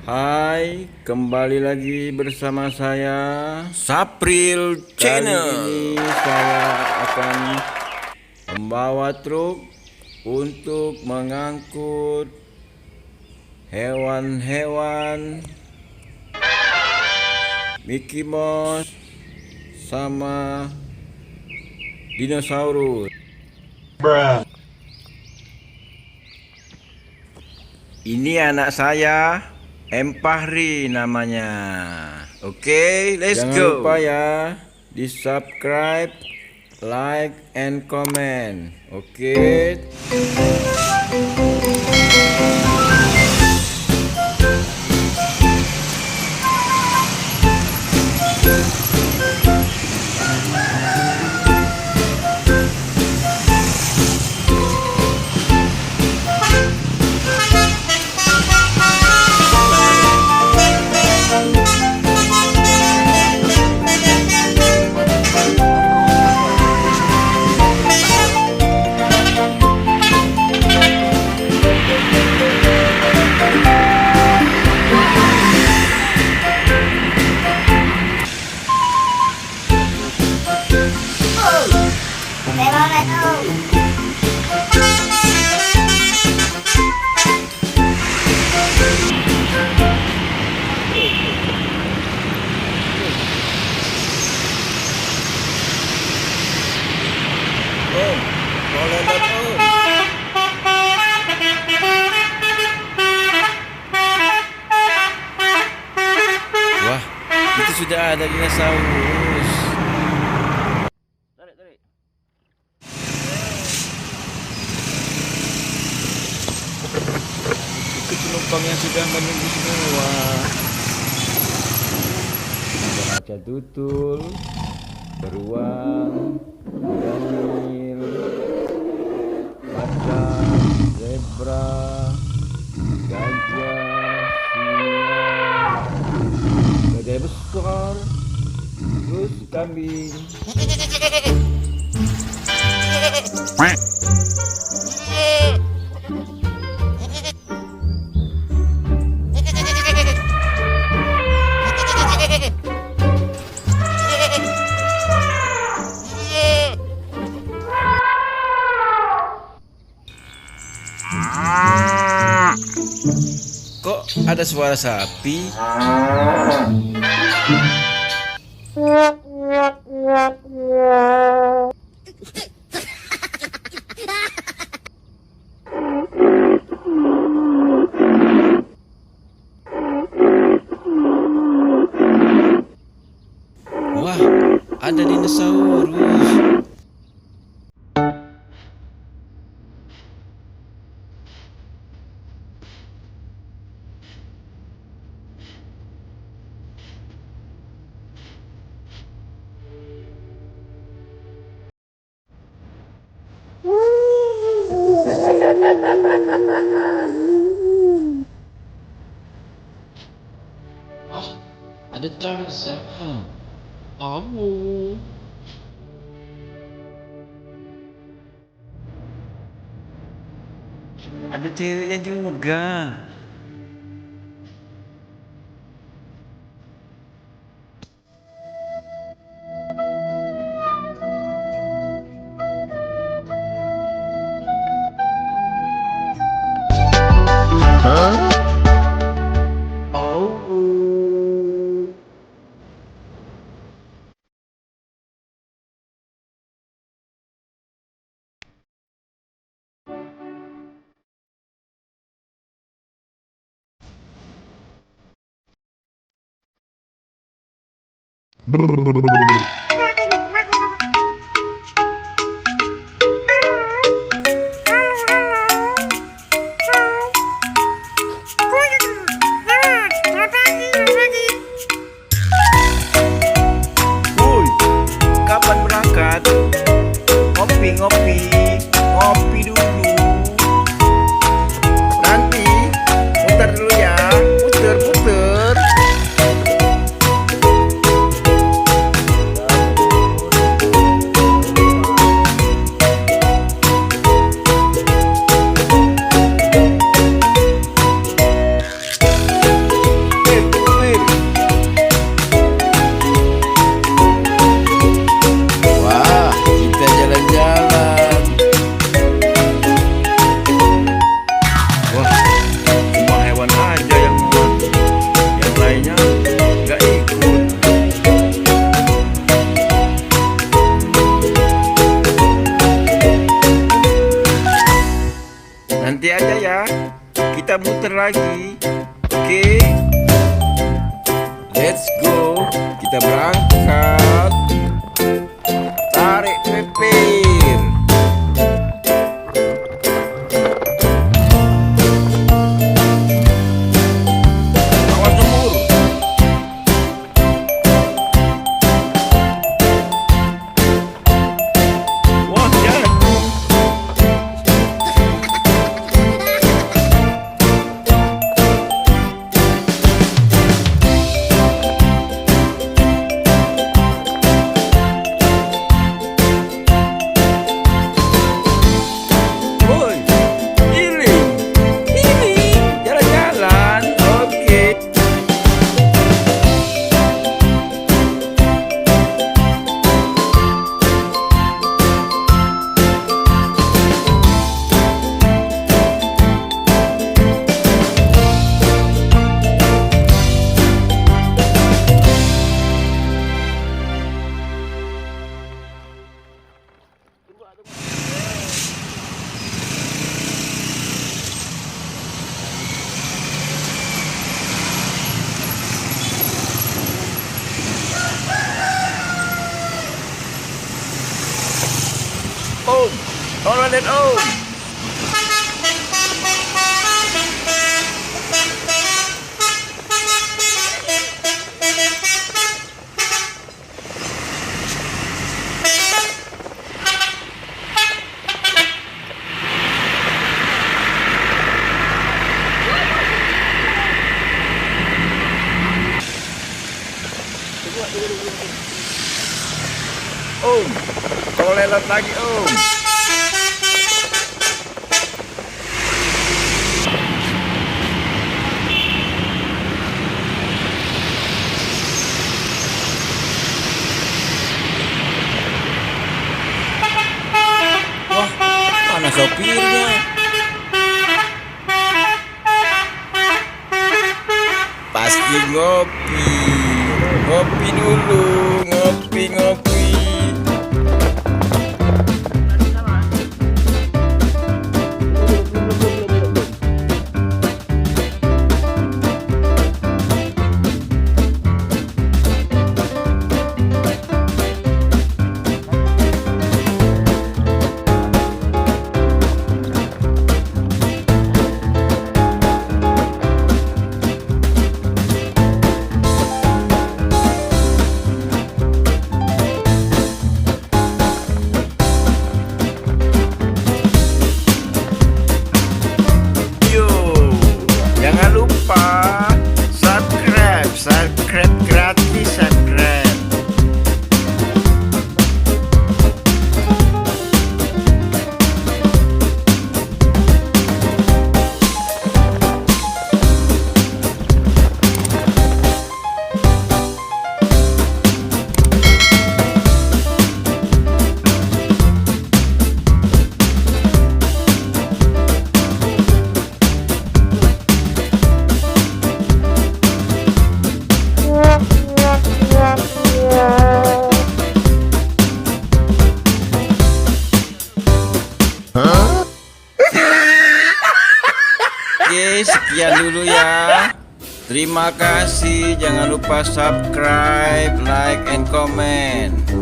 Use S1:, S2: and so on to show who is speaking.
S1: Hai, kembali lagi bersama saya
S2: Sapril
S1: Kali
S2: Channel.
S1: ini saya akan membawa truk untuk mengangkut hewan-hewan Mickey Mouse sama dinosaurus. Ini anak saya, Empahri namanya. Oke, let's Jangan
S2: go.
S1: lupa ya, di subscribe, like, and comment. Oke. Wah, itu sudah ada dinosaurus. Tarik. Itu penumpang yang sudah menunggu semua. Ada macan tutul, beruang, Daniel, macan, zebra, gajah, singa, gajah besar, terus kambing. Kok ada suara sapi? Wah, ada dinosaurus.
S3: Ada Tarzan. Kamu.
S1: Ada ceweknya juga.
S3: Oh.
S1: Woi, kapan berangkat? Ngopi dulu. Nanti muter dulu ya, muter. lagi. Oke, let's go. Kita berangkat. Tarik pipir. Awas jemur. Wah, jangan. Woi, ini, jalan-jalan. Oke. Om, tolong lihat Om. Om, kalau lewat lagi Om. Wah, mana sopirnya? Pasti ngopi. Ngopi dulu, ngopi. Jangan lupa subscribe gratis, subscribe. Oke, sekian dulu ya. Terima kasih. Jangan lupa subscribe, like, and comment.